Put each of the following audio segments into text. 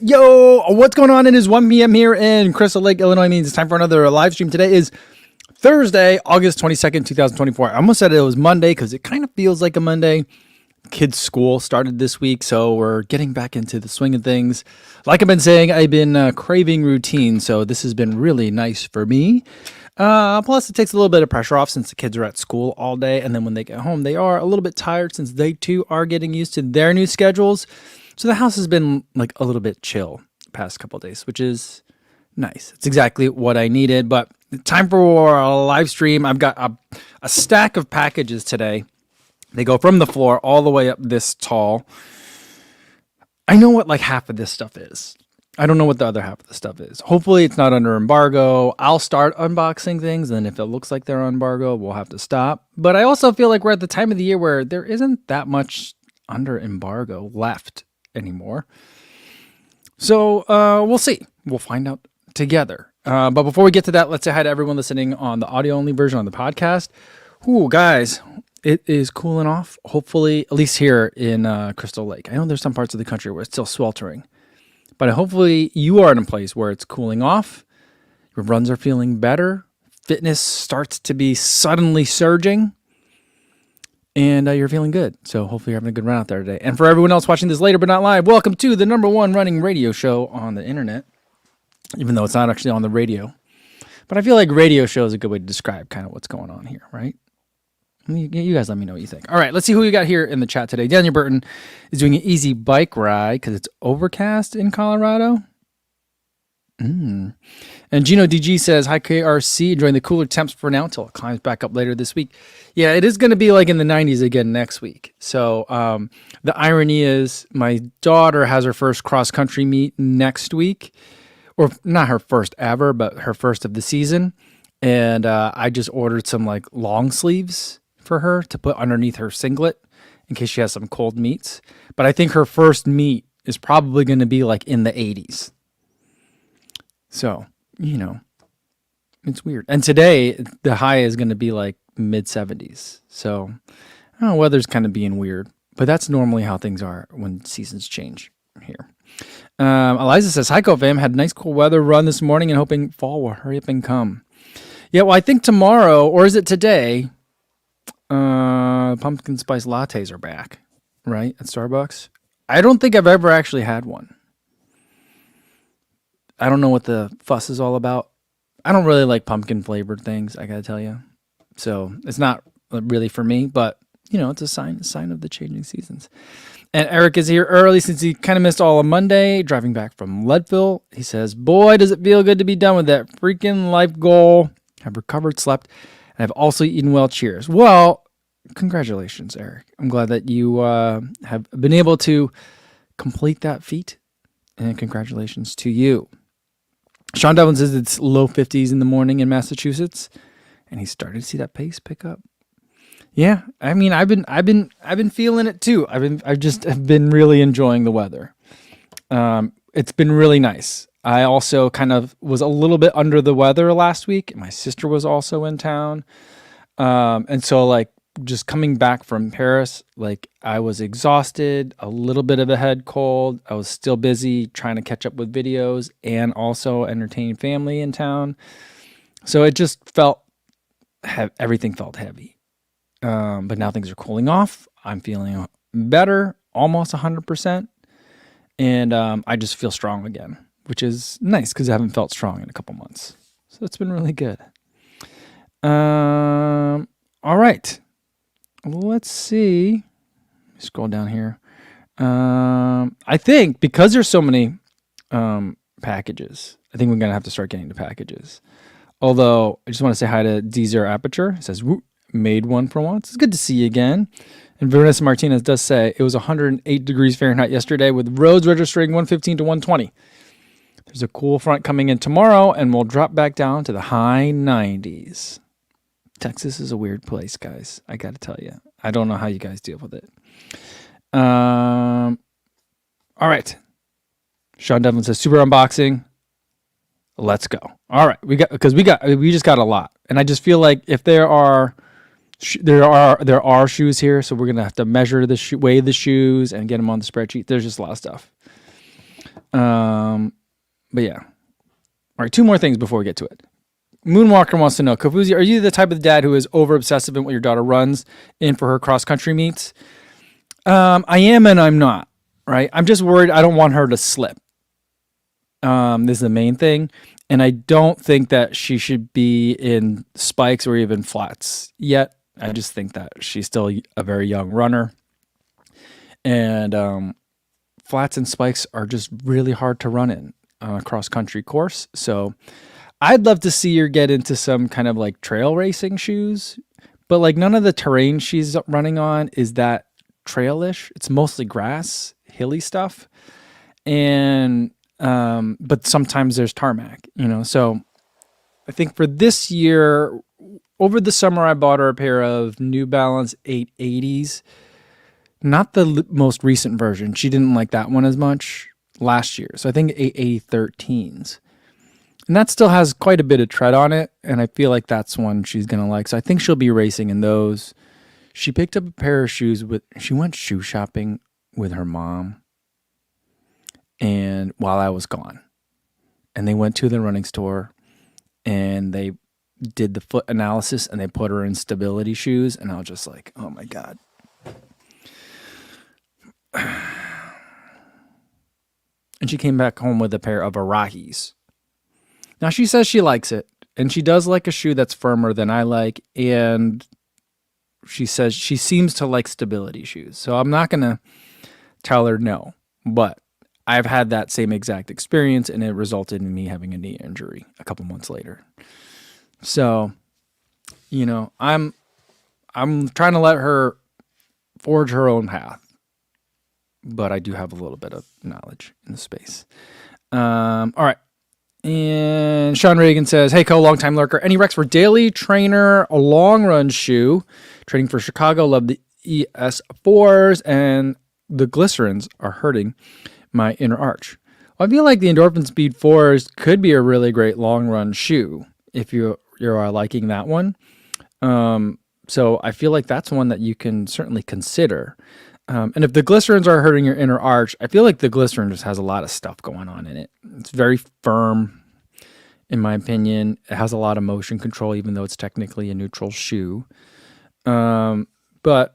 Yo, what's going on? It is 1 p.m. here in Crystal Lake, Illinois. Means it's time for another live stream. Today is Thursday, August 22nd, 2024. I almost said it was Monday because it kind of feels like a Monday. Kids' school started this week, so we're getting back into the swing of things. Like I've been saying, I've been craving routine, so this has been really nice for me. Plus, it takes a little bit of pressure off since the kids are at school all day, and then when they get home, they are a little bit tired since they too are getting used to their new schedules. So the house has been like a little bit chill the past couple of days, which is nice. It's exactly what I needed, but time for a live stream. I've got a stack of packages today. They go from the floor all the way up this tall. I know what like half of this stuff is. I don't know what the other half of the stuff is. Hopefully it's not under embargo. I'll start unboxing things, and if it looks like they're on embargo, we'll have to stop. But I also feel like we're at the time of the year where there isn't that much under embargo left anymore. So we'll see. We'll find out together. But before we get to that, let's say hi to everyone listening on the audio-only version on the podcast. Ooh, guys, it is cooling off, hopefully, at least here in Crystal Lake. I know there's some parts of the country where it's still sweltering. But hopefully you are in a place where it's cooling off. Your runs are feeling better. Fitness starts to be suddenly surging. And you're feeling good. So hopefully you're having a good run out there today. And for everyone else watching this later but not live, welcome to the #1 running radio show on the internet. Even though it's not actually on the radio. But I feel like radio show is a good way to describe kind of what's going on here, right? You guys let me know what you think. All right, let's see who we got here in the chat today. Daniel Burton is doing an easy bike ride because it's overcast in Colorado. And Gino DG says, hi, KRC, enjoying the cooler temps for now until it climbs back up later this week. Yeah, it is going to be like in the 90s again next week. So the irony is my daughter has her first cross-country meet next week. Or not her first ever, but her first of the season. And I just ordered some like long sleeves for her to put underneath her singlet in case she has some cold meets. But I think her first meet is probably going to be like in the 80s. So, you know, it's weird. And today the high is going to be like mid 70s. So, I don't know, weather's kind of being weird, but that's normally how things are when seasons change here. Eliza says, hi, Co-Fam, had nice cool weather run this morning and hoping fall will hurry up and come. Yeah, well, I think tomorrow, or is it today, pumpkin spice lattes are back, right, at Starbucks. I don't think I've ever actually had one. I don't know what the fuss is all about. I don't really like pumpkin flavored things, I gotta tell you. So it's not really for me, but, you know, it's a sign of the changing seasons. And Eric is here early since he kind of missed all of Monday, driving back from Leadville. He says, boy, does it feel good to be done with that freaking life goal. I've recovered, slept, and I've also eaten well. Cheers. Well, congratulations, Eric. I'm glad that you have been able to complete that feat, and congratulations to you. Sean Devlin says it's low 50s in the morning in Massachusetts, and he's starting to see that pace pick up. Yeah, I mean, I've been feeling it too. I've just been really enjoying the weather. It's been really nice. I also kind of was a little bit under the weather last week. My sister was also in town. And so like just coming back from Paris, like I was exhausted, a little bit of a head cold. I was still busy trying to catch up with videos and also entertain family in town. So it just everything felt heavy. But now things are cooling off. I'm feeling better, almost 100%. And I just feel strong again, which is nice because I haven't felt strong in a couple months. So it's been really good. All right. Let's see. Scroll down here. I think because there's so many packages, I think we're going to have to start getting the packages. Although, I just want to say hi to D0 Aperture. It says, made one for once. It's good to see you again. And Vanessa Martinez does say it was 108 degrees Fahrenheit yesterday with roads registering 115 to 120. There's a cool front coming in tomorrow, and we'll drop back down to the high 90s. Texas is a weird place, guys. I got to tell you. I don't know how you guys deal with it. All right. Sean Devlin says, super unboxing. Let's go. All right. We just got a lot. And I just feel like if there are There are shoes here, so we're gonna have to measure the weigh the shoes, and get them on the spreadsheet. There's just a lot of stuff. But yeah. All right, 2 more things before we get to it. Moonwalker wants to know, Kafuzi, are you the type of dad who is over obsessive in what your daughter runs in for her cross country meets? I am and I'm not. Right, I'm just worried I don't want her to slip. This is the main thing. And I don't think that she should be in spikes or even flats yet. I just think that she's still a very young runner. And flats and spikes are just really hard to run in on a cross-country course. So I'd love to see her get into some kind of like trail racing shoes. But like none of the terrain she's running on is that trailish. It's mostly grass, hilly stuff. And but sometimes there's tarmac, so I think for this year, over the summer, I bought her a pair of New Balance 880s, not the most recent version. She didn't like that one as much last year. So I think 880 13s, and that still has quite a bit of tread on it. And I feel like that's one she's going to like. So I think she'll be racing in those. She picked up a pair of shoes she went shoe shopping with her mom. And while I was gone, and they went to the running store and they did the foot analysis and they put her in stability shoes. And I was just like, oh my God. And she came back home with a pair of Arahis. Now she says she likes it, and she does like a shoe that's firmer than I like. And she says she seems to like stability shoes. So I'm not going to tell her no, but I've had that same exact experience, and it resulted in me having a knee injury a couple months later. So, I'm trying to let her forge her own path, but I do have a little bit of knowledge in the space. All right. And Sean Reagan says, hey, longtime lurker. Any recs for daily trainer, a long run shoe? Training for Chicago. Love the ES4s, and the glycerins are hurting my inner arch. Well, I feel like the Endorphin Speed 4s could be a really great long run shoe if you are liking that one. So I feel like that's one that you can certainly consider. And if the glycerins are hurting your inner arch, I feel like the glycerin just has a lot of stuff going on in it. It's very firm, in my opinion. It has a lot of motion control, even though it's technically a neutral shoe. But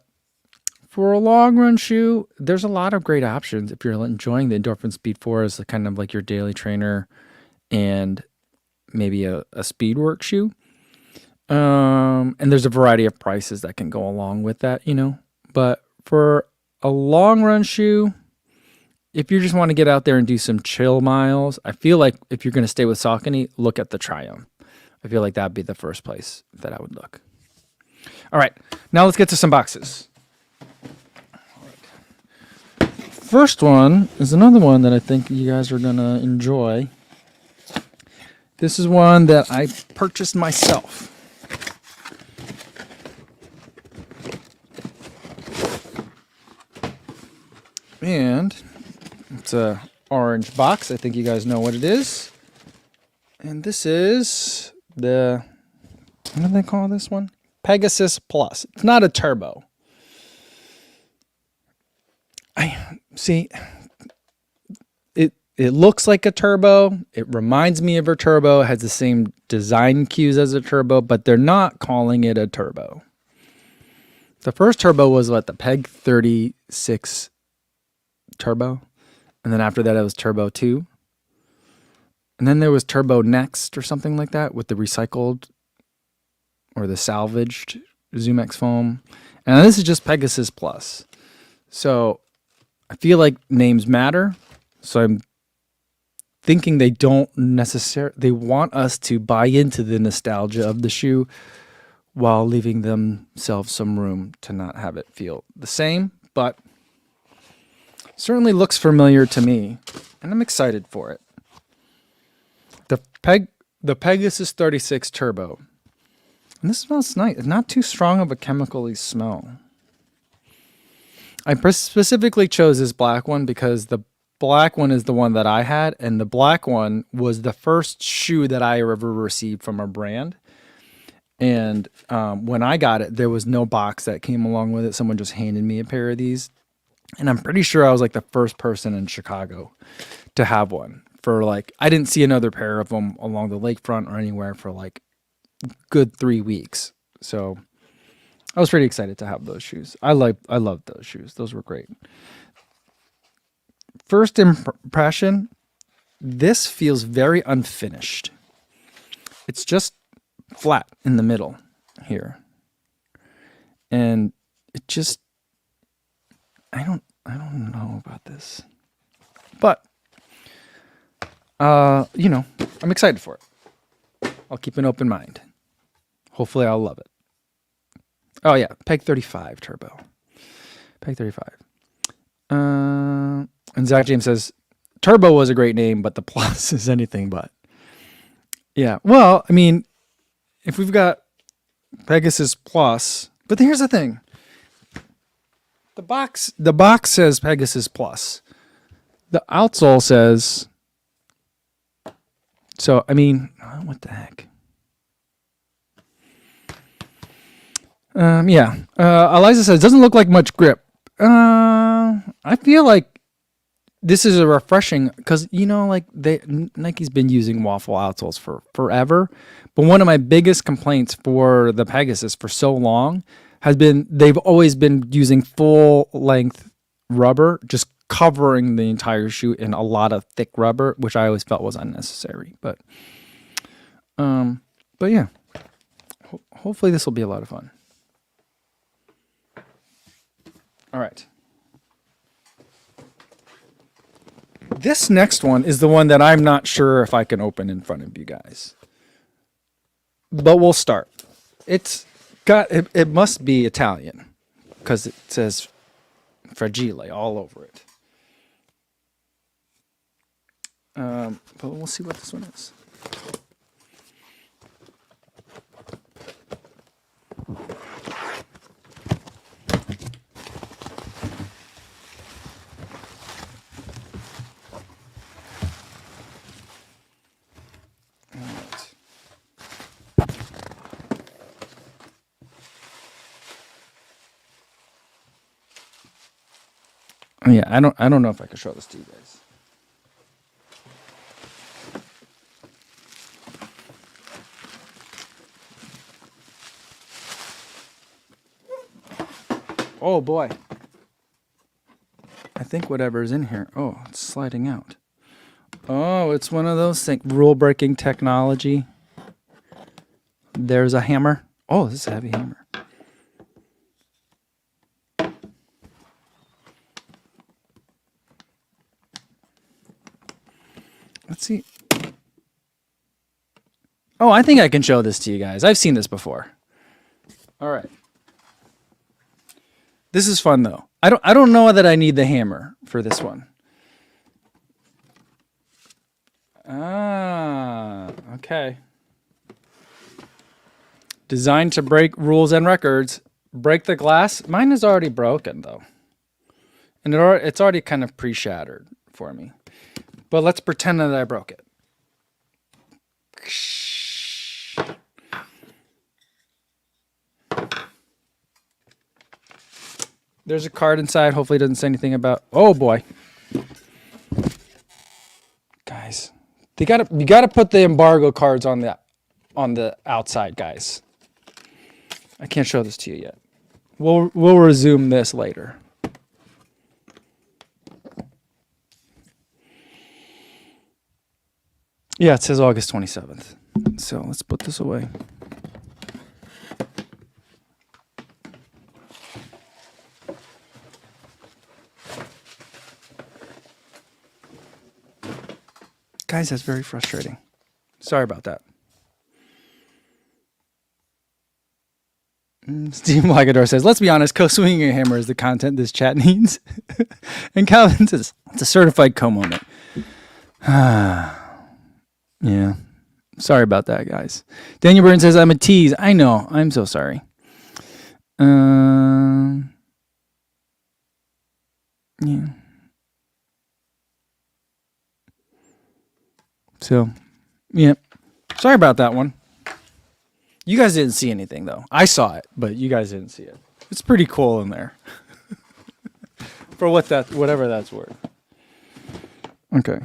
for a long run shoe, there's a lot of great options if you're enjoying the Endorphin Speed 4 as kind of like your daily trainer and maybe a speed work shoe. And there's a variety of prices that can go along with that, But for a long run shoe, if you just want to get out there and do some chill miles, I feel like if you're going to stay with Saucony, look at the Triumph. I feel like that'd be the first place that I would look. All right, now let's get to some boxes. First one is another one that I think you guys are going to enjoy. This is one that I purchased myself. And it's a orange box. I think you guys know what it is. And this is the, what do they call this one? Pegasus Plus. It's not a turbo. It looks like a turbo. It reminds me of a turbo. It has the same design cues as a turbo, but they're not calling it a turbo. The first turbo was the Peg 36 Turbo. And then after that, it was Turbo 2. And then there was Turbo Next or something like that with the recycled or the salvaged ZoomX foam. And this is just Pegasus Plus. So I feel like names matter. So I'm thinking they want us to buy into the nostalgia of the shoe while leaving themselves some room to not have it feel the same, but certainly looks familiar to me, and I'm excited for it. The Pegasus 36 Turbo. And this smells nice. It's not too strong of a chemically smell. I specifically chose this black one because the black one is the one that I had, and the black one was the first shoe that I ever received from a brand. And when I got it, there was no box that came along with it. Someone just handed me a pair of these. And I'm pretty sure I was like the first person in Chicago to have one for like, I didn't see another pair of them along the lakefront or anywhere for like good 3 weeks. So I was pretty excited to have those shoes. I loved those shoes. Those were great. First impression, this feels very unfinished. It's just flat in the middle here. And it just, I don't know about this. But you know, I'm excited for it. I'll keep an open mind. Hopefully I'll love it. Oh yeah, Peg 35 turbo. Peg 35. And Zach James says, Turbo was a great name, but the Plus is anything but. Yeah, well, I mean, if we've got Pegasus Plus, but here's the thing. The box says Pegasus Plus. The outsole says, so, I mean, what the heck? Yeah. Eliza says, doesn't look like much grip. I feel like this is a refreshing, because, you know, like Nike's been using waffle outsoles for forever. But one of my biggest complaints for the Pegasus for so long has been they've always been using full length rubber, just covering the entire shoe in a lot of thick rubber, which I always felt was unnecessary. But yeah, hopefully this will be a lot of fun. All right. This next one is the one that I'm not sure if I can open in front of you guys. But we'll start. It's got, it must be Italian because it says Fragile all over it. But we'll see what this one is. Oh, yeah, I don't know if I can show this to you guys. Oh boy. I think whatever's in here. Oh, it's sliding out. Oh, it's one of those things. Rule breaking technology. There's a hammer. Oh, this is a heavy hammer. Let's see. Oh, I think I can show this to you guys. I've seen this before. All right. This is fun though. I don't know that I need the hammer for this one. Ah, okay. Designed to break rules and records. Break the glass. Mine is already broken though. And it's already kind of pre-shattered for me. But let's pretend that I broke it. There's a card inside. Hopefully it doesn't say anything about... Oh, boy. Guys. You gotta put the embargo cards on the outside, guys. I can't show this to you yet. We'll resume this later. Yeah, it says August 27th. So let's put this away. Guys, that's very frustrating. Sorry about that. Steve Lagador says, let's be honest, co-swinging a hammer is the content this chat needs. And Calvin says, it's a certified co moment. Yeah. Sorry about that, guys. Daniel Byrne says, I'm a tease. I know. I'm so sorry. Yeah. So, yeah. Sorry about that one. You guys didn't see anything though. I saw it, but you guys didn't see it. It's pretty cool in there. For whatever that's worth. Okay.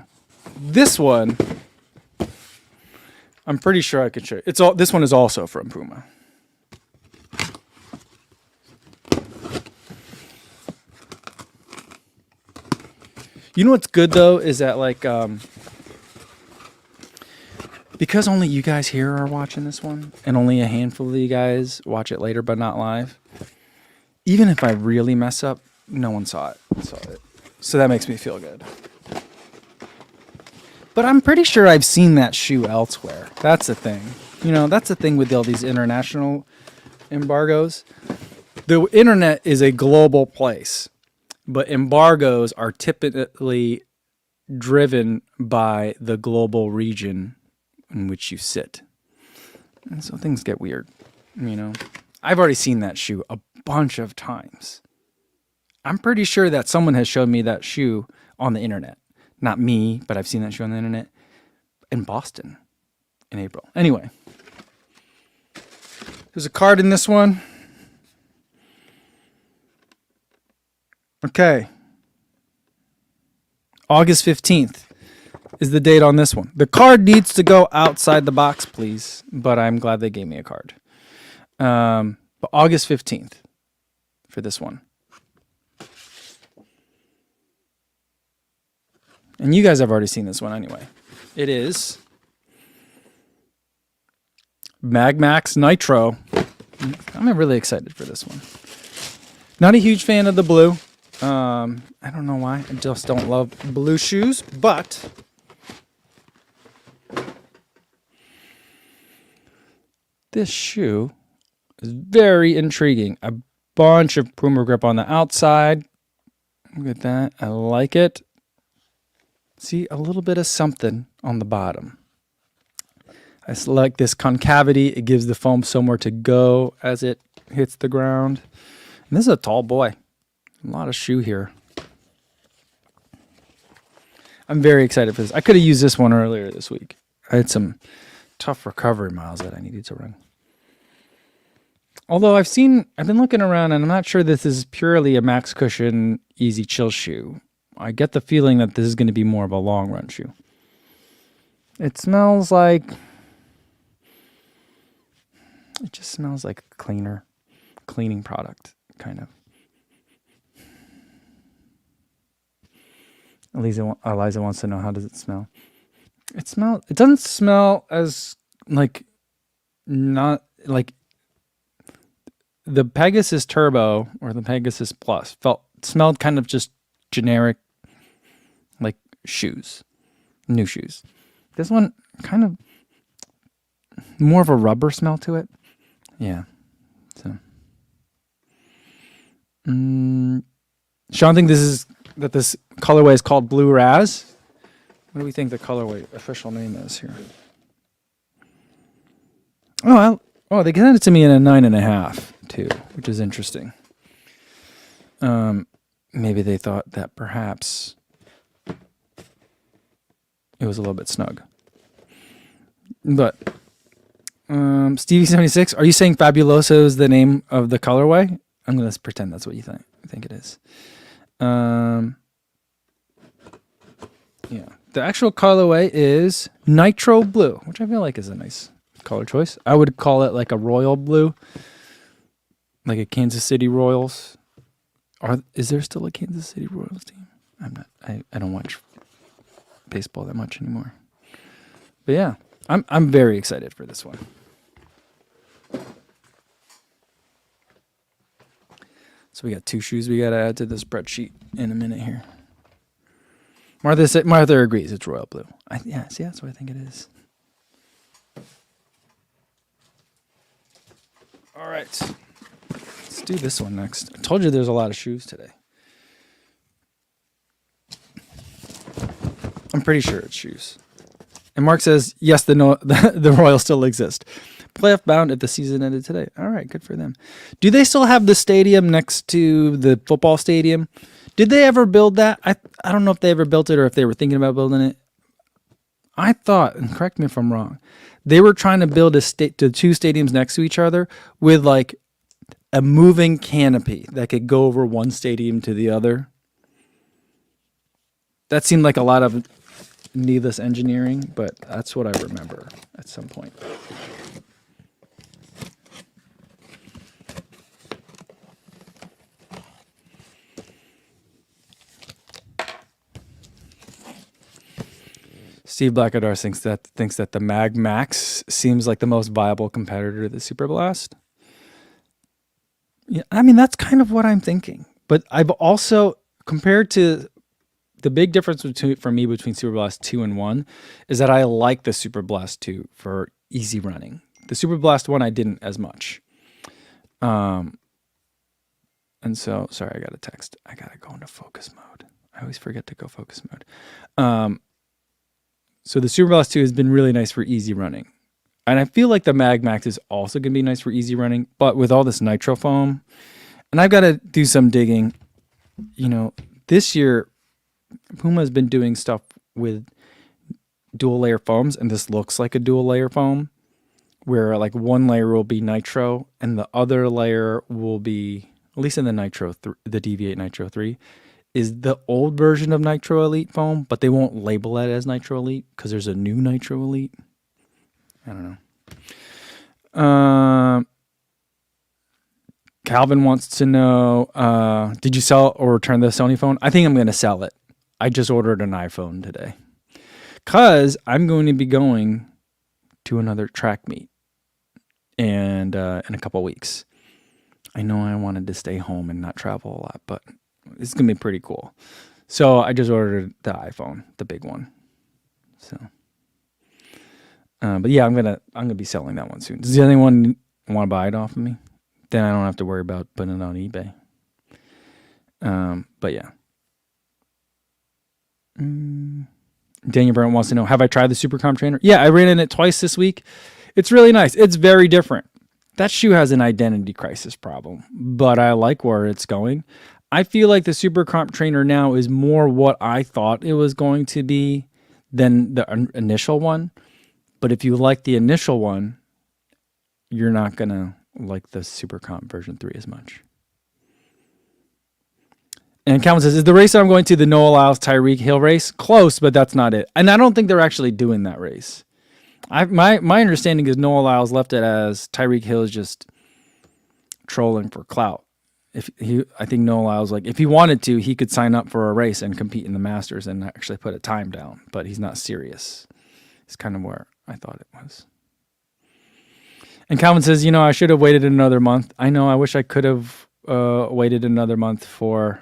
This one, I'm pretty sure I could show you. This one is also from Puma. You know what's good though is that like because only you guys here are watching this one, and only a handful of you guys watch it later but not live. Even if I really mess up, no one saw it. So that makes me feel good. But I'm pretty sure I've seen that shoe elsewhere. That's the thing. You know, that's the thing with all these international embargoes. The internet is a global place, but embargoes are typically driven by the global region in which you sit. And so things get weird, you know. I've already seen that shoe a bunch of times. I'm pretty sure that someone has showed me that shoe on the internet. Not me, but I've seen that shoe on the internet in Boston in April. Anyway, there's a card in this one. Okay. August 15th is the date on this one. The card needs to go outside the box, please, but I'm glad they gave me a card. But August 15th for this one. And you guys have already seen this one anyway. It is Mag Max Nitro. I'm really excited for this one. Not a huge fan of the blue. I don't know why. I just don't love blue shoes, but this shoe is very intriguing. A bunch of Puma grip on the outside. Look at that. I like it. See, a little bit of something on the bottom. I like this concavity. It gives the foam somewhere to go as it hits the ground. And this is a tall boy. A lot of shoe here. I'm very excited for this. I could have used this one earlier this week. I had some tough recovery miles that I needed to run. Although I've been looking around and I'm not sure this is purely a max cushion easy chill shoe. I get the feeling that this is going to be more of a long run shoe. It just smells like a cleaning product, kind of. Eliza wants to know, how does it smell? It doesn't smell as not like the Pegasus Turbo or the Pegasus Plus smelled kind of just generic, like shoes, new shoes. This one kind of more of a rubber smell to it. Yeah. So, Sean, think this colorway is called Blue Raz. What do we think the colorway official name is here? They sent it to me in a 9.5 too, which is interesting. Maybe they thought that perhaps it was a little bit snug. But Stevie76, are you saying Fabuloso is the name of the colorway? I'm going to pretend that's what you think. I think it is. Yeah. The actual colorway is Nitro Blue, which I feel like is a nice color choice. I would call it like a royal blue, like a Kansas City Royals. Is there still a Kansas City Royals team? I don't watch baseball that much anymore. But yeah, I'm very excited for this one. So we got 2 shoes we got to add to the spreadsheet in a minute here. Martha agrees it's royal blue. See, that's what I think it is. All right. Let's do this one next. I told you there's a lot of shoes today. I'm pretty sure it's shoes. And Mark says, yes, the Royals still exist. Playoff bound if the season ended today. All right, good for them. Do they still have the stadium next to the football stadium? Did they ever build that? I don't know if they ever built it or if they were thinking about building it. I thought, and correct me if I'm wrong, They were trying to build the two stadiums next to each other with like a moving canopy that could go over one stadium to the other. That seemed like a lot of needless engineering, but that's what I remember at some point. Steve Blackadar thinks that the Mag Max seems like the most viable competitor to the Super Blast. Yeah, I mean, that's kind of what I'm thinking. But I've also, compared to the big difference for me between Super Blast 2 and 1 is that I like the Super Blast 2 for easy running. The Super Blast 1 I didn't as much. And so, sorry, I got a text. I got to go into focus mode. I always forget to go focus mode. So the Super Blast 2 has been really nice for easy running. And I feel like the Mag Max is also going to be nice for easy running, but with all this nitro foam, and I've got to do some digging. You know, this year, Puma has been doing stuff with dual layer foams, and this looks like a dual layer foam, where like one layer will be nitro, and the other layer will be, at least in the the DV8 Nitro 3, is the old version of Nitro Elite foam, but they won't label it as Nitro Elite because there's a new Nitro Elite. I don't know. Calvin wants to know, did you sell or return the Sony phone? I think I'm going to sell it. I just ordered an iPhone today because I'm going to be going to another track meet and in a couple weeks. I know I wanted to stay home and not travel a lot, but it's going to be pretty cool. So I just ordered the iPhone, the big one. So, but yeah, I'm gonna be selling that one soon. Does anyone want to buy it off of me? Then I don't have to worry about putting it on eBay. But yeah. Daniel Brent wants to know, have I tried the Supercomp trainer? Yeah, I ran in it twice this week. It's really nice. It's very different. That shoe has an identity crisis problem, but I like where it's going. I feel like the Supercomp trainer now is more what I thought it was going to be than the initial one. But if you like the initial one, you're not going to like the Supercomp version 3 as much. And Calvin says, is the race I'm going to the Noah Lyles Tyreek Hill race? Close, but that's not it. And I don't think they're actually doing that race. My understanding is Noah Lyles left it as Tyreek Hill is just trolling for clout. I think Noah Lyles, like, if he wanted to, he could sign up for a race and compete in the Masters and actually put a time down, but he's not serious. It's kind of where I thought it was. And Calvin says, I should have waited another month. I know, I wish I could have waited another month for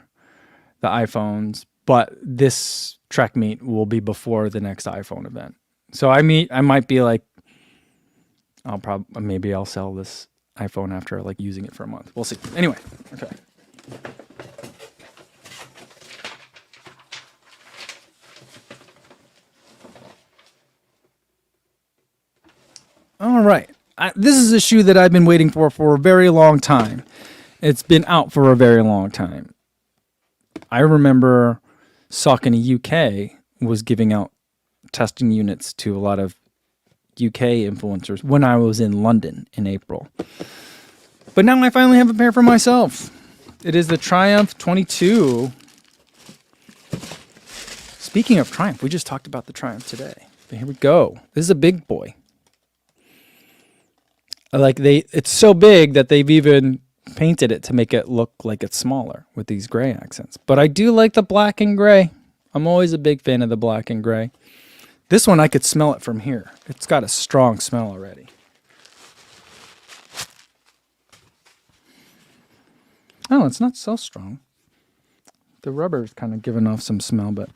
the iPhones, but this track meet will be before the next iPhone event. So I might be like, maybe I'll sell this iPhone after like using it for a month. We'll see. Anyway, okay. All right. This is a shoe that I've been waiting for a very long time. It's been out for a very long time. I remember Saucony UK was giving out testing units to a lot of UK influencers when I was in London in April. But now I finally have a pair for myself. It is the Triumph 22. Speaking of Triumph, we just talked about the Triumph today. But here we go. This is a big boy. It's so big that they've even painted it to make it look like it's smaller with these gray accents. But I do like the black and gray. I'm always a big fan of the black and gray. This one, I could smell it from here. It's got a strong smell already. Oh, it's not so strong. The rubber's kind of giving off some smell, but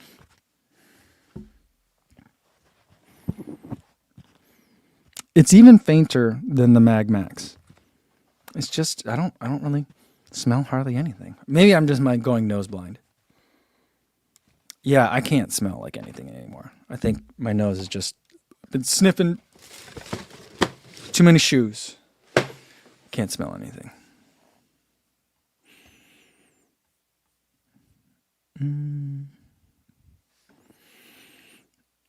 it's even fainter than the Mag Max. It's just, I don't really smell hardly anything. Maybe I'm just going nose blind. Yeah, I can't smell like anything anymore. I think my nose has just been sniffing too many shoes. Can't smell anything.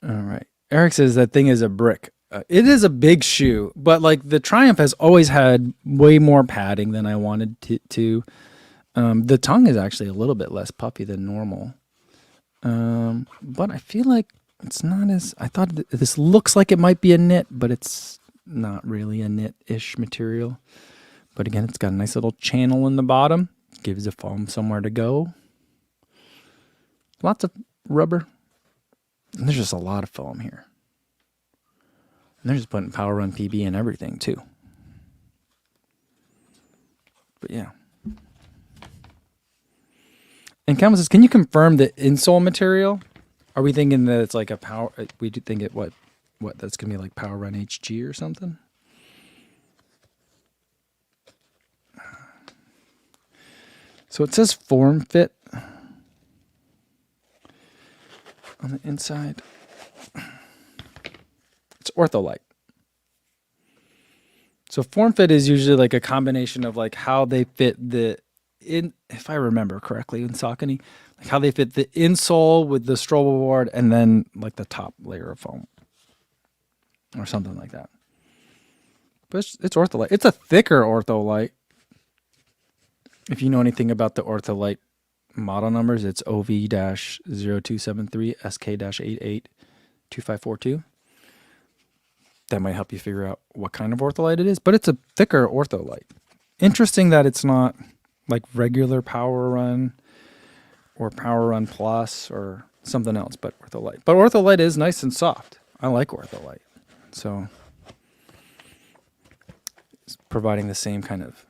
All right. Eric says that thing is a brick. It is a big shoe, but like the Triumph has always had way more padding than I wanted to. The tongue is actually a little bit less puffy than normal. But I feel like it's not as, I thought this looks like it might be a knit, but it's not really a knit-ish material. But again, it's got a nice little channel in the bottom. Gives the foam somewhere to go. Lots of rubber. And there's just a lot of foam here. And they're just putting Power Run PB and everything too. But yeah. And Calvin says, can you confirm the insole material? Are we thinking that it's like a power, we do think it, what that's going to be like Power Run HG or something? So it says form fit on the inside. It's Ortholite. So form fit is usually like a combination of like how they fit if I remember correctly in Saucony, like how they fit the insole with the stroll board and then like the top layer of foam or something like that. But it's Ortholite. It's a thicker Ortholite. If you know anything about the Ortholite model numbers, it's OV-0273 SK-882542. That might help you figure out what kind of Ortholite it is, but it's a thicker Ortholite. Interesting that it's not like regular Power Run or Power Run Plus or something else, but Ortholite. But Ortholite is nice and soft. I like Ortholite. So it's providing the same kind of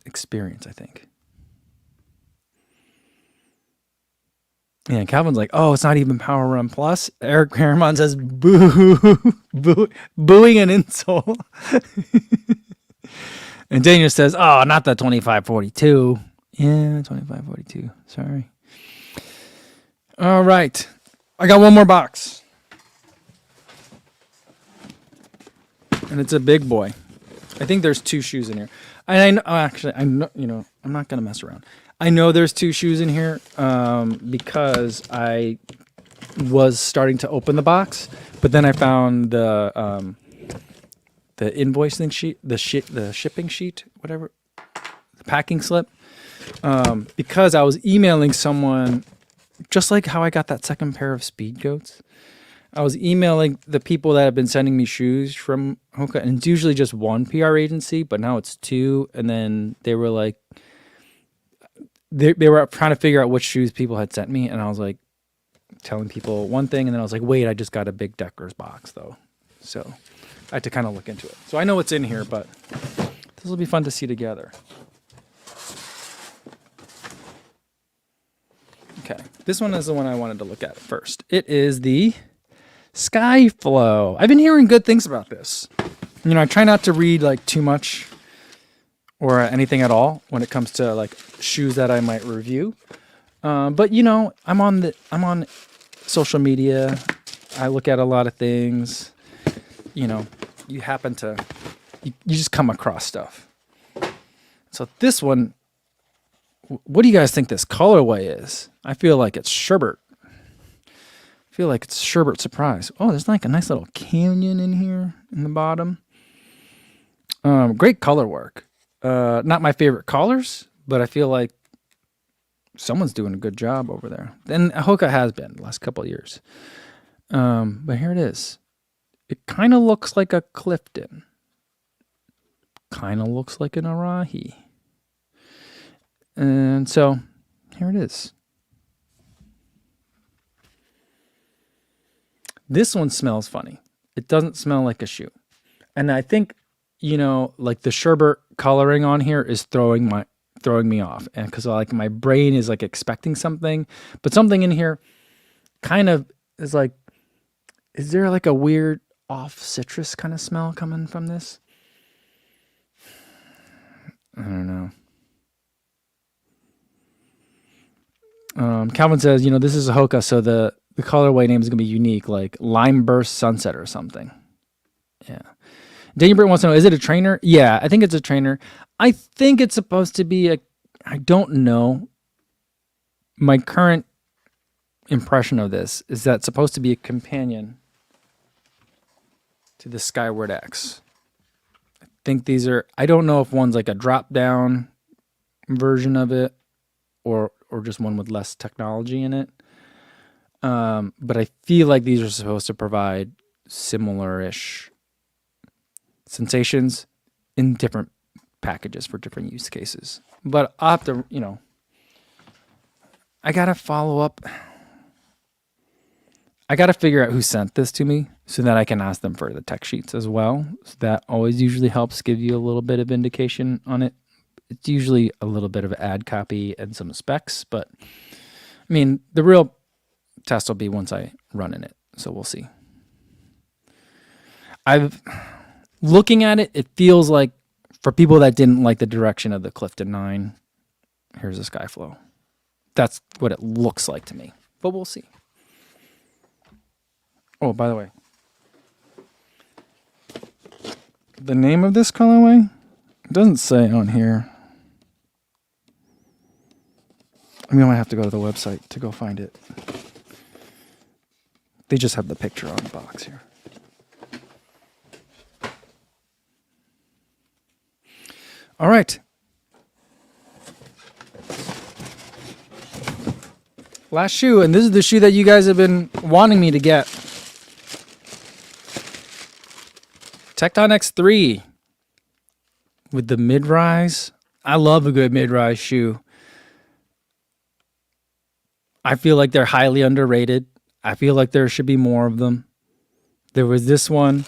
experience, I think. Yeah, and Calvin's like, oh, it's not even Power Run Plus. Eric Harriman says, boo, booing an insole. And Daniel says, oh, not the 2542. Yeah, 2542. Sorry. All right. I got one more box. And it's a big boy. I think there's 2 shoes in here. And I know, actually, I know, I'm not going to mess around. I know there's 2 shoes in here because I was starting to open the box, but then I found the invoicing sheet, the shipping sheet, whatever, the packing slip, because I was emailing someone, just like how I got that second pair of Speed Goats. I was emailing the people that have been sending me shoes from Hoka, and it's usually just one PR agency, but now it's 2. And then they were like, they were trying to figure out which shoes people had sent me, and I was like telling people one thing, and then I was like, wait, I just got a big Deckers box though, so I had to kind of look into it. So I know what's in here, but this will be fun to see together. Okay, this one is the one I wanted to look at first. It is the Skyflow. I've been hearing good things about this. I try not to read like too much or anything at all when it comes to like shoes that I might review. But I'm on social media. I look at a lot of things. You happen to, you just come across stuff. So this one, what do you guys think this colorway is? I feel like it's sherbet. I feel like it's sherbet surprise. Oh, there's like a nice little canyon in here in the bottom. Great color work. Not my favorite colors, but I feel like someone's doing a good job over there. And Hoka has been the last couple of years. But here it is. It kind of looks like a Clifton. Kind of looks like an Arahi. And so here it is. This one smells funny. It doesn't smell like a shoe. And I think, like the sherbet coloring on here is throwing me off. And because like my brain is like expecting something, but something in here kind of is like, is there like a weird off citrus kind of smell coming from this? I don't know. Calvin says, this is a Hoka, so the colorway name is going to be unique, like Lime Burst Sunset or something. Yeah. Daniel Britt wants to know, is it a trainer? Yeah, I think it's a trainer. I think it's supposed to be I don't know. My current impression of this is that it's supposed to be a companion to the Skyward X. I think these are, I don't know if one's like a drop down version of it or just one with less technology in it. But I feel like these are supposed to provide similar-ish sensations in different packages for different use cases. But I'll have to, I got to follow up. I got to figure out who sent this to me so that I can ask them for the tech sheets as well. So that always usually helps give you a little bit of indication on it. It's usually a little bit of ad copy and some specs, but I mean, the real test will be once I run in it. So we'll see. Looking at it, it feels like for people that didn't like the direction of the Clifton 9, here's a Skyflow. That's what it looks like to me, but we'll see. Oh, by the way, the name of this colorway, it doesn't say on here. I mean, I might have to go to the website to go find it. They just have the picture on the box here. All right. Last shoe, and this is the shoe that you guys have been wanting me to get. Tecton X3 with the mid-rise. I love a good mid-rise shoe. I feel like they're highly underrated. I feel like there should be more of them. There was this one.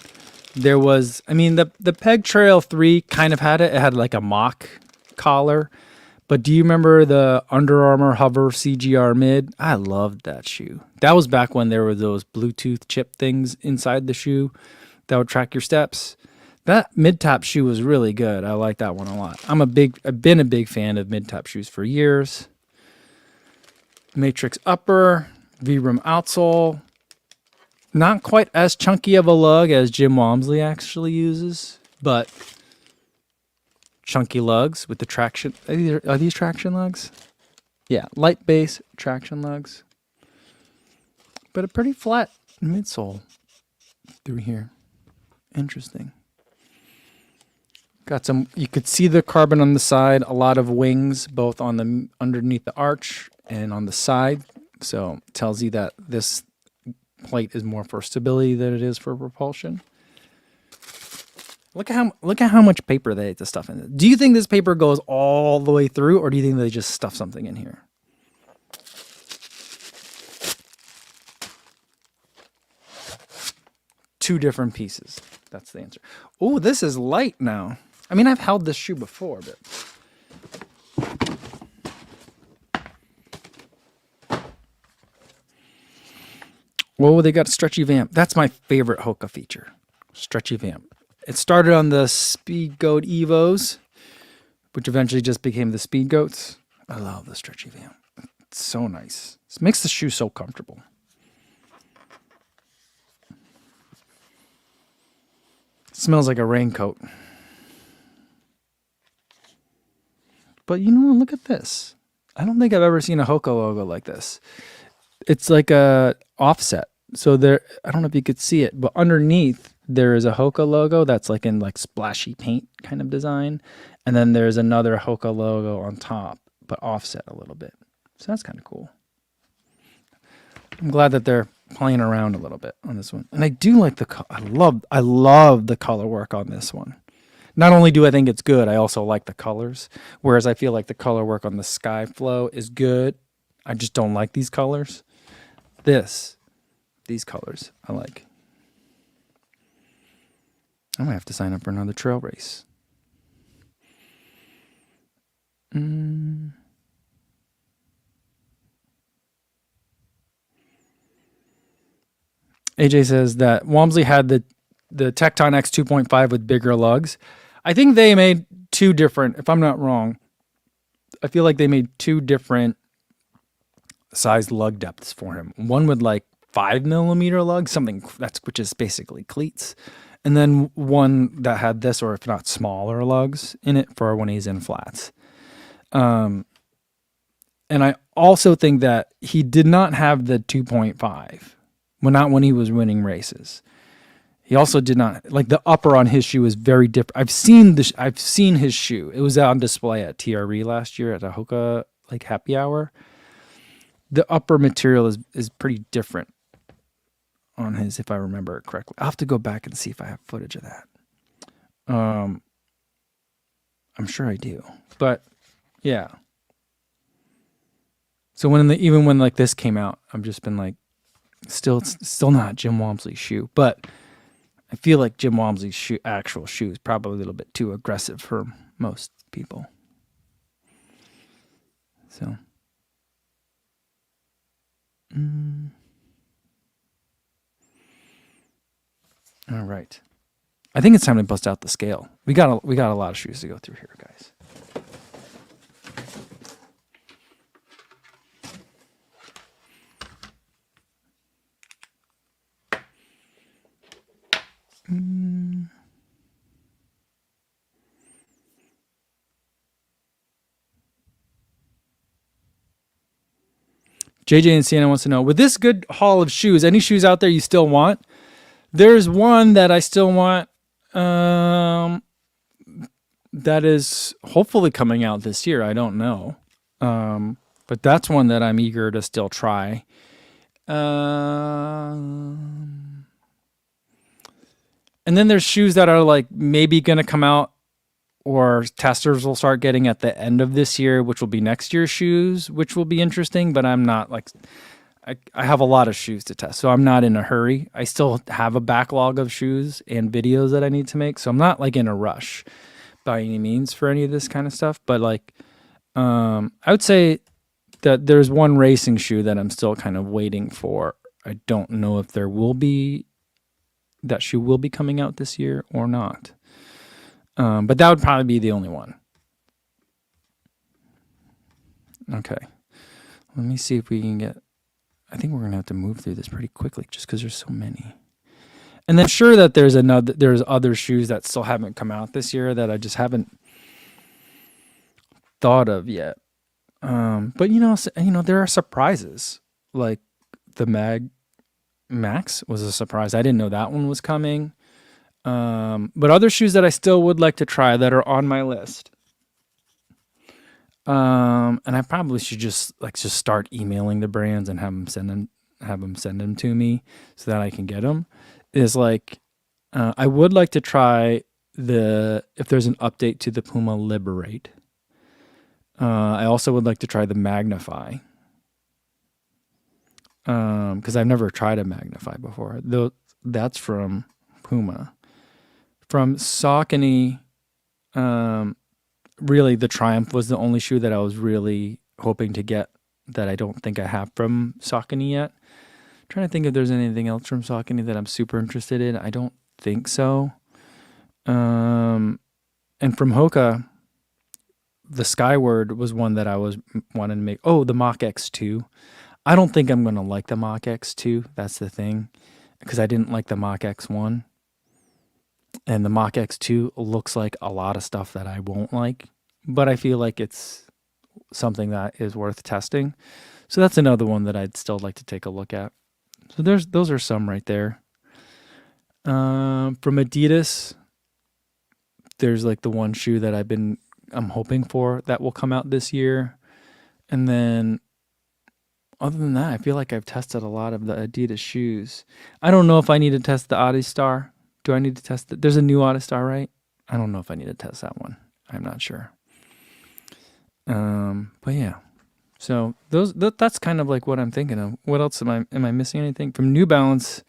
There was, I mean, the Peg Trail 3 kind of had it. It had like a mock collar. But do you remember the Under Armour Hover CGR Mid? I loved that shoe. That was back when there were those Bluetooth chip things inside the shoe that would track your steps. That mid-top shoe was really good. I like that one a lot. I've been a big fan of mid-top shoes for years. Matrix upper, V-rim outsole. Not quite as chunky of a lug as Jim Walmsley actually uses, but chunky lugs with the traction. Are these traction lugs? Yeah, light base traction lugs. But a pretty flat midsole through here. Interesting. Got some, you could see the carbon on the side, a lot of wings, both on the underneath the arch and on the side. So it tells you that this plate is more for stability than it is for propulsion. Look at how much paper they had to stuff in it. Do you think this paper goes all the way through, or do you think they just stuff something in here? Two different pieces. That's the answer. Oh, this is light now. I mean, I've held this shoe before, but whoa, they got a stretchy vamp. That's my favorite Hoka feature. Stretchy vamp. It started on the Speed Goat Evos, which eventually just became the Speed Goats. I love the stretchy vamp. It's so nice. It makes the shoe so comfortable. It smells like a raincoat. But you know what? Look at this. I don't think I've ever seen a Hoka logo like this. It's like a offset. So there, I don't know if you could see it, but underneath there is a Hoka logo that's like in like splashy paint kind of design. And then there's another Hoka logo on top, but offset a little bit. So that's kind of cool. I'm glad that they're playing around a little bit on this one. And I do like I love the color work on this one. Not only do I think it's good, I also like the colors. Whereas I feel like the color work on the Skyflow is good. I just don't like these colors. These colors I like. I might have to sign up for another trail race. AJ says that Walmsley had the Tecton X 2.5 with bigger lugs. I think they made two different, if I'm not wrong, I feel like they made two different sized lug depths for him. One with like 5mm lugs, which is basically cleats. And then one that had this, or if not smaller lugs in it for when he's in flats. And I also think that he did not have the 2.5. Well, not when he was winning races. He also did not like the upper on his shoe is very different. I've seen his shoe. It was on display at TRE last year at a Hoka like happy hour. The upper material is pretty different on his, if I remember it correctly. I'll have to go back and see if I have footage of that. I'm sure I do, but yeah. So even when like this came out, I've just been like, it's still not Jim Walmsley's shoe, but I feel like Jim Walmsley's actual shoe is probably a little bit too aggressive for most people. So, all right. I think it's time to bust out the scale. We got a lot of shoes to go through here, guys. JJ and Sienna wants to know, with this good haul of shoes, any shoes out there you still want? There's one that I still want that is hopefully coming out this year. I don't know. But that's one that I'm eager to still try. And then there's shoes that are like maybe going to come out or testers will start getting at the end of this year, which will be next year's shoes, which will be interesting. But I'm not like, I have a lot of shoes to test, so I'm not in a hurry. I still have a backlog of shoes and videos that I need to make, so I'm not like in a rush by any means for any of this kind of stuff. But like, I would say that there's one racing shoe that I'm still kind of waiting for. I don't know if that shoe will be coming out this year or not. But that would probably be the only one. Okay. Let me see if we can get... I think we're going to have to move through this pretty quickly just because there's so many. And I'm sure that there's other shoes that still haven't come out this year that I just haven't thought of yet. But there are surprises. Like the Max was a surprise. I didn't know that one was coming. But other shoes that I still would like to try that are on my list. And I probably should just start emailing the brands and have them send them to me so that I can get them. Is like, I would like to try if there's an update to the Puma Liberate. I also would like to try the Magnify. Because I've never tried a Magnify before. Though that's from Puma. From Saucony, really the Triumph was the only shoe that I was really hoping to get that I don't think I have from Saucony yet. I'm trying to think if there's anything else from Saucony that I'm super interested in. I don't think so. And from Hoka, the Skyward was one that I was wanting to make. Oh, the Mach X2. I don't think I'm going to like the Mach X2. That's the thing. Because I didn't like the Mach X1. And the Mach X2 looks like a lot of stuff that I won't like. But I feel like it's something that is worth testing. So that's another one that I'd still like to take a look at. So those are some right there. From Adidas, there's like the one shoe that I'm hoping for that will come out this year. And then other than that, I feel like I've tested a lot of the Adidas shoes. I don't know if I need to test the Adistar. Do I need to test it? There's a new Adistar, right? I don't know if I need to test that one. I'm not sure. But yeah. So that's kind of like what I'm thinking of. What else am I missing anything? From New Balance,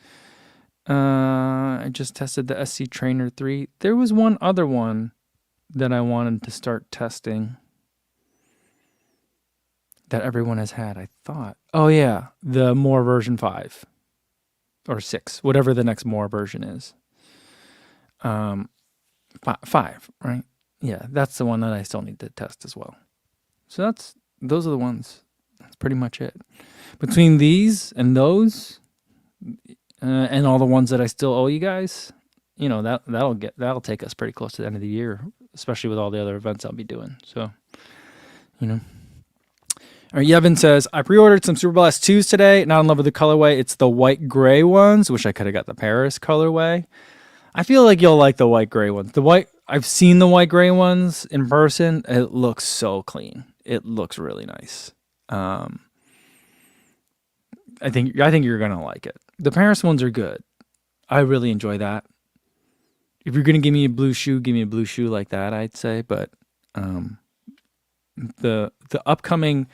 I just tested the SC Trainer 3. There was one other one that I wanted to start testing that everyone has had, I thought. Oh yeah, the More version 5 or 6, whatever the next More version is. 5, right? Yeah, that's the one that I still need to test as well. So those are the ones. That's pretty much it. Between these and those, and all the ones that I still owe you guys, that'll take us pretty close to the end of the year, especially with all the other events I'll be doing. So, Or Yevon says, I pre-ordered some Super Blast 2s today. Not in love with the colorway. It's the white gray ones. Wish I could have got the Paris colorway. I feel like you'll like the white gray ones. I've seen the white gray ones in person. It looks so clean. It looks really nice. I think you're gonna like it. The Paris ones are good. I really enjoy that. If you're gonna give me a blue shoe, give me a blue shoe like that, I'd say. But the upcoming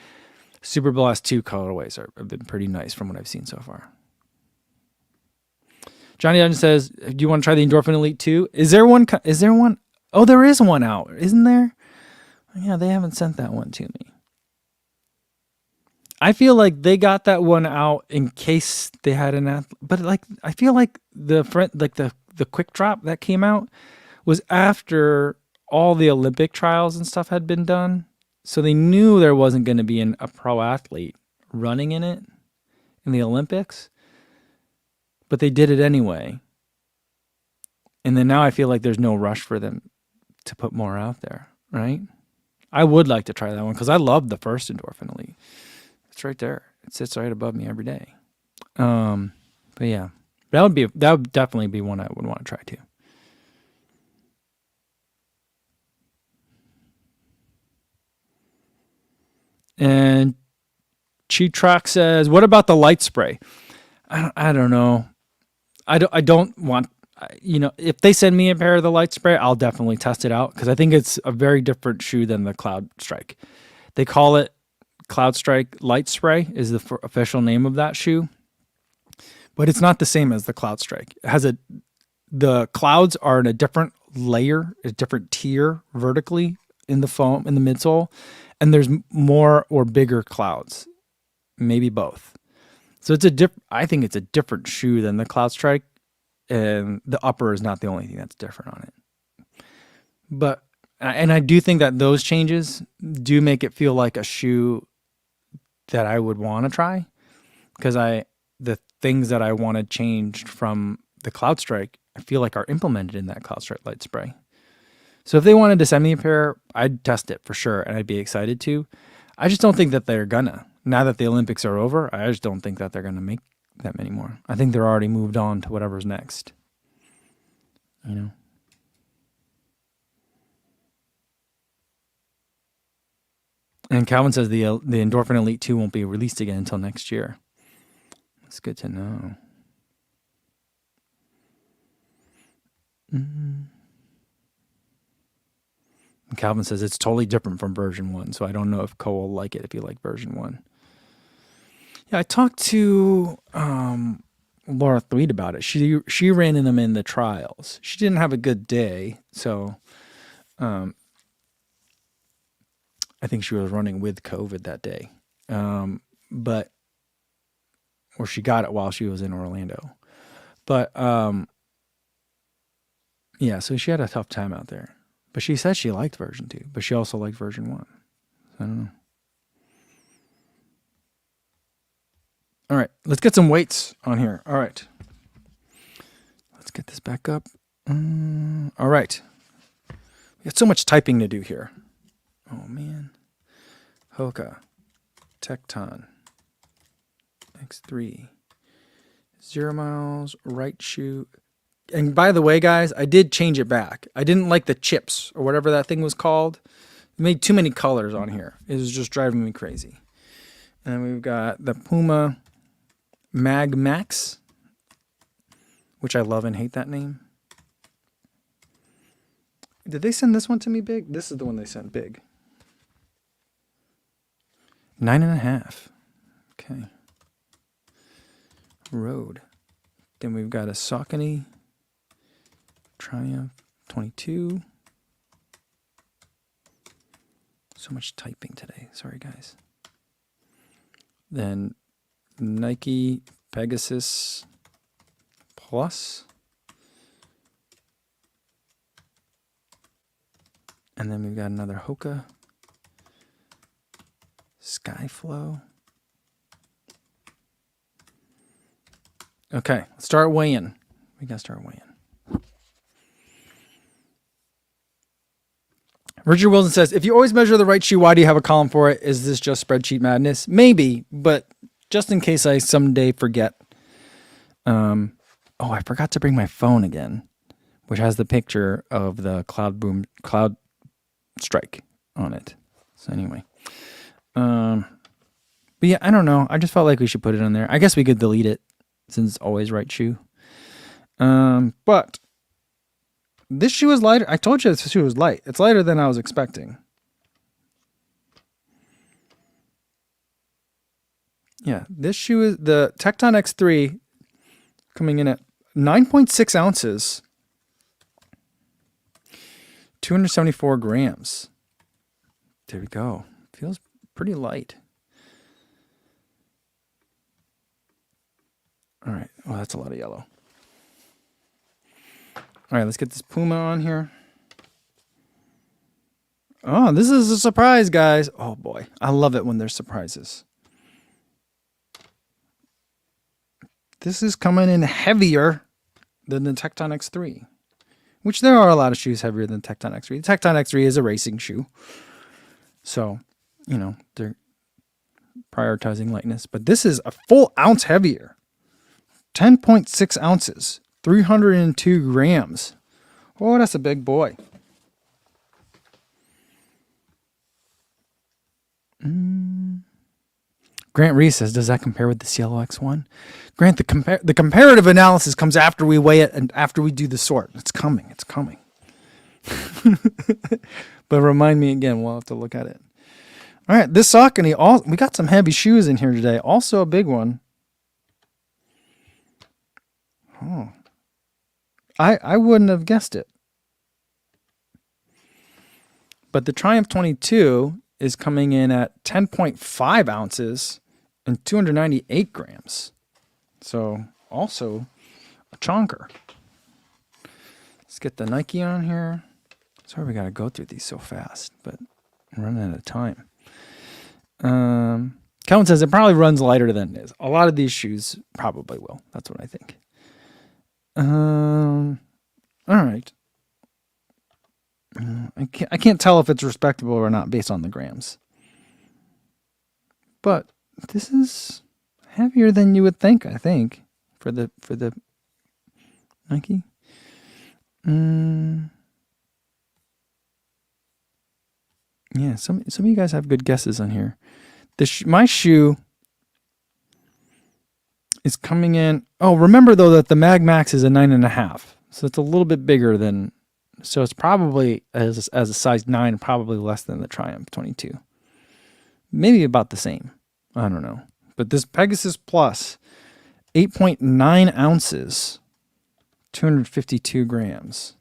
Super Blast 2 colorways have been pretty nice from what I've seen so far. Johnny Dungeon says, do you want to try the Endorphin Elite 2? Is there one? Oh, there is one out, isn't there? Yeah, they haven't sent that one to me. I feel like they got that one out in case they had an but like I feel like the quick drop that came out was after all the Olympic trials and stuff had been done. So they knew there wasn't going to be a pro athlete running in it in the Olympics. But they did it anyway. And then now I feel like there's no rush for them to put more out there, right? I would like to try that one because I love the first Endorphin Elite. It's right there. It sits right above me every day. But yeah, that would definitely be one I would want to try too. And Cheatrock says, "What about the light spray?" I don't know. I don't want. If they send me a pair of the light spray, I'll definitely test it out because I think it's a very different shoe than the Cloud Strike. They call it Cloud Strike Light Spray is the official name of that shoe, but it's not the same as the Cloud Strike. It has the clouds are in a different layer, a different tier vertically in the foam in the midsole, and there's more or bigger clouds, maybe both. So I think it's a different shoe than the Cloud Strike, and the upper is not the only thing that's different on it. But I do think that those changes do make it feel like a shoe that I would want to try, because the things that I wanted changed from the Cloud Strike, I feel like are implemented in that Cloud Strike Light Spray. So if they wanted to send me a pair, I'd test it for sure, and I'd be excited to. I just don't think that they're gonna. Now that the Olympics are over, I just don't think that they're gonna make that many more. I think they're already moved on to whatever's next. And Calvin says the Endorphin Elite 2 won't be released again until next year. That's good to know. And Calvin says it's totally different from version 1, so I don't know if Cole will like it if you like version 1. Yeah, I talked to Laura Thweed about it. She ran in them in the trials. She didn't have a good day, so I think she was running with COVID that day. Or she got it while she was in Orlando. But yeah, so she had a tough time out there. But she said she liked version 2, but she also liked version 1. I don't know. All right, let's get some weights on here. All right. Let's get this back up. All right. We got so much typing to do here. Oh, man. Hoka. Tecton X3. 0 miles. Right shoe. And by the way, guys, I did change it back. I didn't like the chips or whatever that thing was called. It made too many colors on here. It was just driving me crazy. And then we've got the Puma Mag Max, which I love and hate that name. Did they send this one to me big? This is the one they sent big. 9.5. Okay. Road. Then we've got a Saucony Triumph 22. So much typing today. Sorry, guys. Then Nike Pegasus Plus. And then we've got another Hoka Skyflow. Okay, let's start weighing. We got to start weighing. Richard Wilson says, if you always measure the right shoe, why do you have a column for it? Is this just spreadsheet madness? Maybe, but just in case I someday forget. Oh, I forgot to bring my phone again, which has the picture of the Cloud Strike on it. So anyway, but yeah, I don't know. I just felt like we should put it on there. I guess we could delete it since it's always right shoe. But this shoe is lighter. I told you this shoe was light. It's lighter than I was expecting. Yeah, this shoe is the Tecton X3 coming in at 9.6 ounces, 274 grams. There we go. Feels pretty light. All right. Oh, that's a lot of yellow. All right, let's get this Puma on here. Oh, this is a surprise, guys. Oh, boy. I love it when there's surprises. This is coming in heavier than the Tecton X3, which there are a lot of shoes heavier than Tecton X3. The Tecton X3 is a racing shoe. So, you know, they're prioritizing lightness. But this is a full ounce heavier. 10.6 ounces. 302 grams. Oh, that's a big boy. Grant Reese says, does that compare with the Cielo X1? Grant, the comparative analysis comes after we weigh it and after we do the sort. It's coming. It's coming. But remind me again. We'll have to look at it. All right. This Saucony, we got some heavy shoes in here today. Also a big one. Oh. I wouldn't have guessed it. But the Triumph 22 is coming in at 10.5 ounces and 298 grams. So also a chonker. Let's get the Nike on here. Sorry we got to go through these so fast, but I'm running out of time. Kellen says it probably runs lighter than it is. A lot of these shoes probably will. That's what I think. All right. I can't tell if it's respectable or not based on the grams. But this is heavier than you would think, I think, for the Nike. Yeah, some of you guys have good guesses on here. My shoe is coming in. Oh, remember though that the Mag Max is a 9.5, so it's a little bit bigger than. So it's probably as a size 9, probably less than the Triumph 22. Maybe about the same. I don't know. But this Pegasus Plus, 8.9 ounces, 252 grams.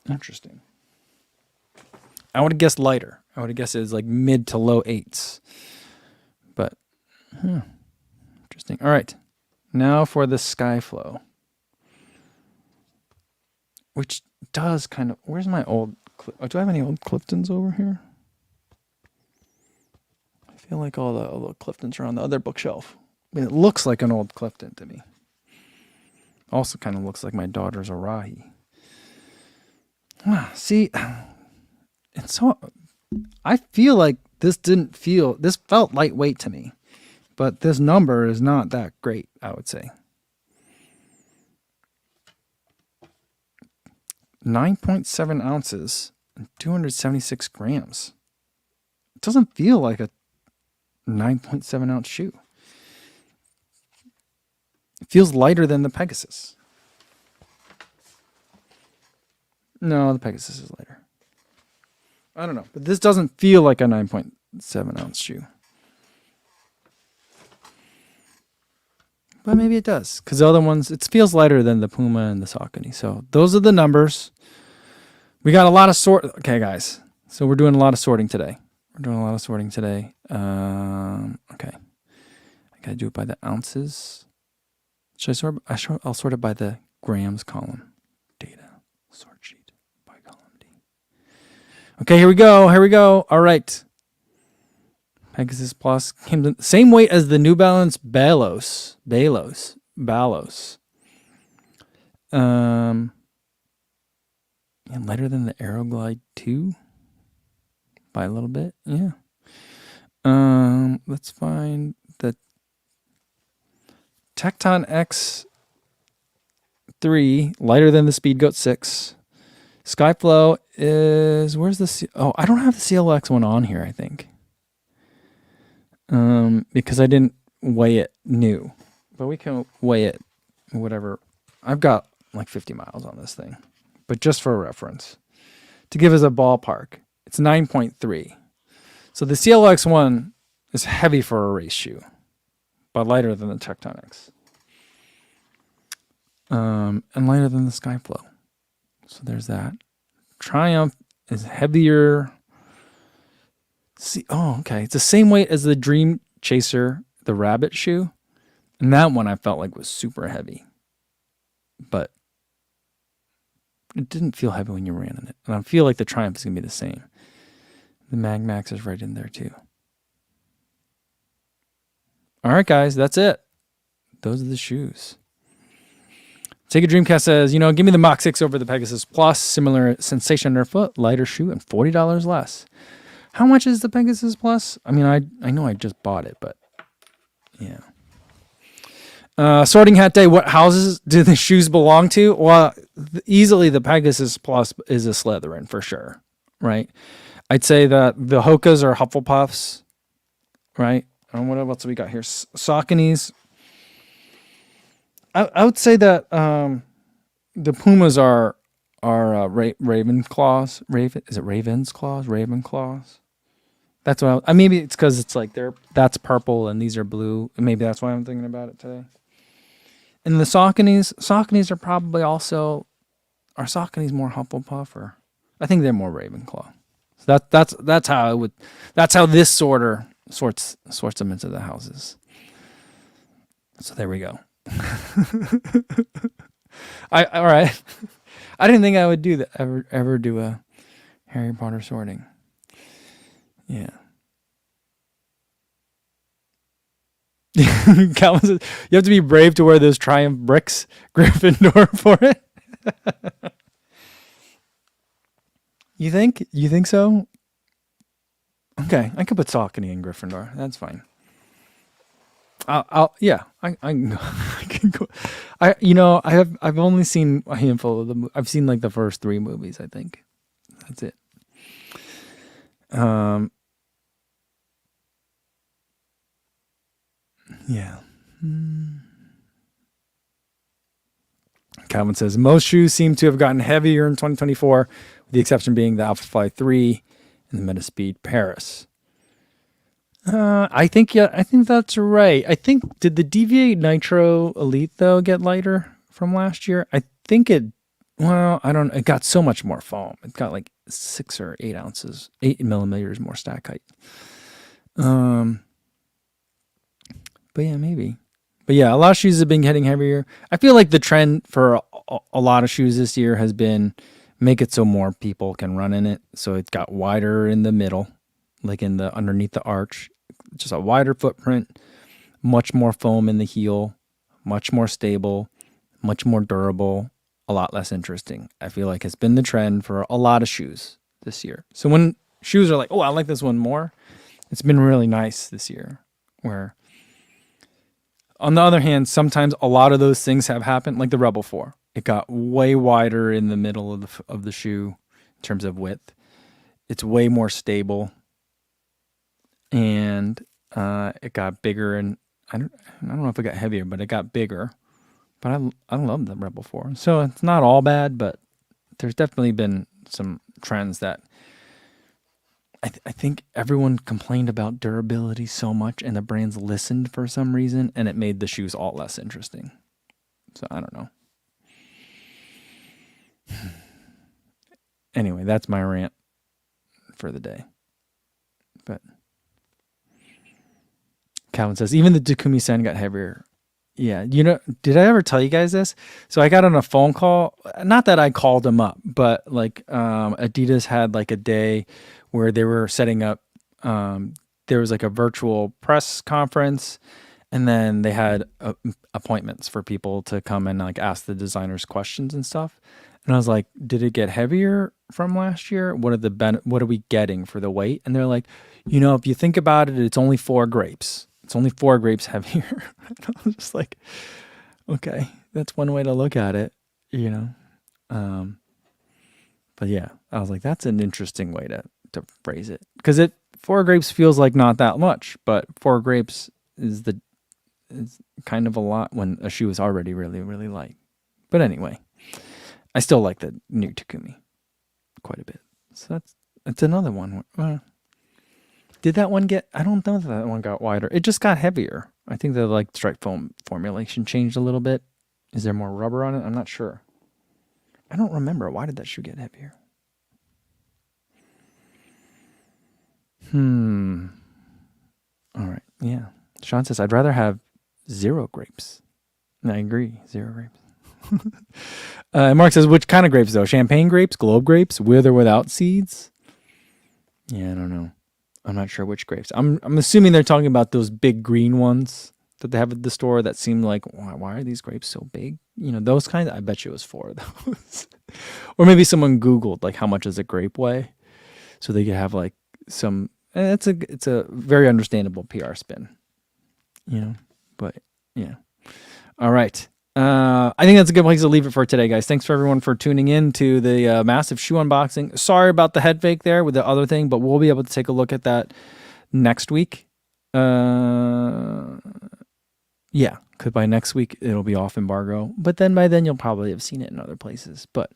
Interesting. I would have guessed lighter. I would have guessed it was like mid to low 8s. But, interesting. All right. Now for the Skyflow. Which does kind of... Where's my old... do I have any old Cliftons over here? I feel like all the Cliftons are on the other bookshelf. I mean, it looks like an old Clifton to me. Also kind of looks like my daughter's Arahi. See, it's so... I feel like this felt lightweight to me. But this number is not that great, I would say. 9.7 ounces and 276 grams. It doesn't feel like a 9.7 ounce shoe. It feels lighter than the Pegasus. No, the Pegasus is lighter. I don't know, but this doesn't feel like a 9.7 ounce shoe. But maybe it does, because the other ones, it feels lighter than the Puma and the Saucony. So those are the numbers. We got a lot of Okay, guys. So we're doing a lot of sorting today. Okay. I got to do it by the ounces. Should I sort? I'll sort it by the grams column. Data. Sort sheet by column D. Okay, here we go. All right. Pegasus Plus came the same weight as the New Balance Balos. And lighter than the Aeroglide 2 by a little bit. Yeah. Let's find the Tecton X3, lighter than the Speedgoat 6. Skyflow is, where's the, I don't have the CLX one on here, I think. Because I didn't weigh it new. But we can weigh it, whatever. I've got like 50 miles on this thing. But just for reference, to give us a ballpark, it's 9.3. So the CLX one is heavy for a race shoe, but lighter than the Tecton X. And lighter than the Skyflow. So there's that. Triumph is heavier. See, okay. It's the same weight as the Dream Chaser, the rabbit shoe. And that one I felt like was super heavy. But it didn't feel heavy when you ran in it. And I feel like the Triumph is going to be the same. The Mag Max is right in there too. All right, guys, that's it. Those are the shoes. Take a Dreamcast says, give me the Mach 6 over the Pegasus Plus. Similar sensation underfoot, lighter shoe, and $40 less. How much is the Pegasus Plus? I mean, I know I just bought it, but yeah. Sorting Hat Day, what houses do the shoes belong to? Well, easily the Pegasus Plus is a Slytherin for sure, right? I'd say that the Hokas are Hufflepuffs, right? And what else we got here? Sauconys. I would say that the Pumas are Ravenclaws. Is it Ravensclaws? Ravenclaws. That's what maybe it's because it's like that's purple and these are blue. Maybe that's why I'm thinking about it today. And the Sauconys are probably also, are Sauconys more Hufflepuff, or I think they're more Ravenclaw. So that's how this sorter sorts them into the houses. So there we go. All right. I didn't think I would do that ever do a Harry Potter sorting. Yeah. Calvin says, you have to be brave to wear those Triumph bricks, Gryffindor, for it. You think? You think so? Okay, I could put Saucony in Gryffindor. That's fine. I can go. I've only seen a handful of them. I've seen like the first 3 movies, I think. That's it. Yeah. Calvin says, most shoes seem to have gotten heavier in 2024, with the exception being the Alphafly 3 and the Metaspeed Paris. I think that's right. I think, did the DV8 Nitro Elite though get lighter from last year? I think it got so much more foam. It got like 6 or 8 ounces, 8 millimeters more stack height. But yeah, maybe. But yeah, a lot of shoes have been getting heavier. I feel like the trend for a lot of shoes this year has been make it so more people can run in it. So it got wider in the middle, like in the underneath the arch, just a wider footprint, much more foam in the heel, much more stable, much more durable, a lot less interesting. I feel like it's been the trend for a lot of shoes this year. So when shoes are like, oh, I like this one more, it's been really nice this year. Where on the other hand, sometimes a lot of those things have happened, like the Rebel 4. It got way wider in the middle of the shoe in terms of width. It's way more stable, and it got bigger. And I don't know if it got heavier, but it got bigger. But I love the Rebel 4, so it's not all bad. But there's definitely been some trends that I think everyone complained about durability so much, and the brands listened for some reason, and it made the shoes all less interesting. So I don't know. Anyway, that's my rant for the day. But Calvin says, even the Takumi Sen got heavier. Yeah, did I ever tell you guys this? So I got on a phone call. Not that I called them up, but like Adidas had like a day where they were setting up. There was like a virtual press conference, and then they had appointments for people to come and like ask the designers questions and stuff. And I was like, did it get heavier from last year? What are we getting for the weight? And they're like, if you think about it, it's only 4 grapes. It's only 4 grapes heavier. I was just like, okay, that's one way to look at it, But yeah, I was like, that's an interesting way to phrase it. Because 4 grapes feels like not that much, but 4 grapes is kind of a lot when a shoe is already really, really light. But anyway, I still like the new Takumi quite a bit. So that's another one. Did that one get? I don't know if that one got wider. It just got heavier. I think the stripe foam formulation changed a little bit. Is there more rubber on it? I'm not sure. I don't remember. Why did that shoe get heavier? All right. Yeah. Sean says, I'd rather have 0 grapes. And I agree. 0 grapes. Mark says, which kind of grapes though? Champagne grapes, globe grapes, with or without seeds? Yeah, I don't know. I'm not sure which grapes. I'm assuming they're talking about those big green ones that they have at the store that seem like, why are these grapes so big? Those kinds. I bet you it was 4 of those. Or maybe someone Googled like how much does a grape weigh, so they could have like some. It's a very understandable PR spin, But yeah. All right. I think that's a good place to leave it for today, guys. Thanks for everyone for tuning in to the massive shoe unboxing. Sorry about the head fake there with the other thing, but we'll be able to take a look at that next week. Yeah, because by next week it'll be off embargo. But then by then you'll probably have seen it in other places. But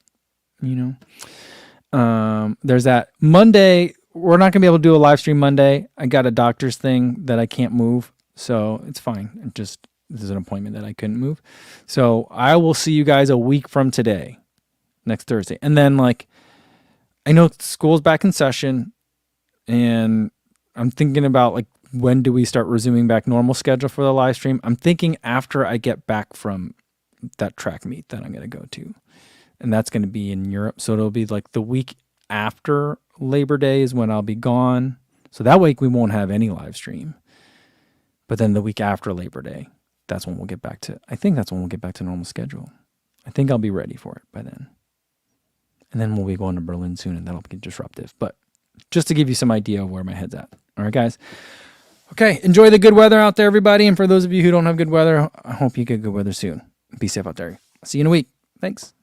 there's that. Monday, we're not gonna be able to do a live stream Monday. I got a doctor's thing that I can't move, so it's fine. This is an appointment that I couldn't move. So I will see you guys a week from today, next Thursday. And then I know school's back in session and I'm thinking about when do we start resuming back normal schedule for the live stream? I'm thinking after I get back from that track meet that I'm going to go to. And that's going to be in Europe. So it'll be the week after Labor Day is when I'll be gone. So that week we won't have any live stream. But then the week after Labor Day, that's when we'll get back to, I think that's when we'll get back to normal schedule. I think I'll be ready for it by then. And then we'll be going to Berlin soon and that'll be disruptive. But just to give you some idea of where my head's at. All right, guys. Okay, enjoy the good weather out there, everybody. And for those of you who don't have good weather, I hope you get good weather soon. Be safe out there. See you in a week. Thanks.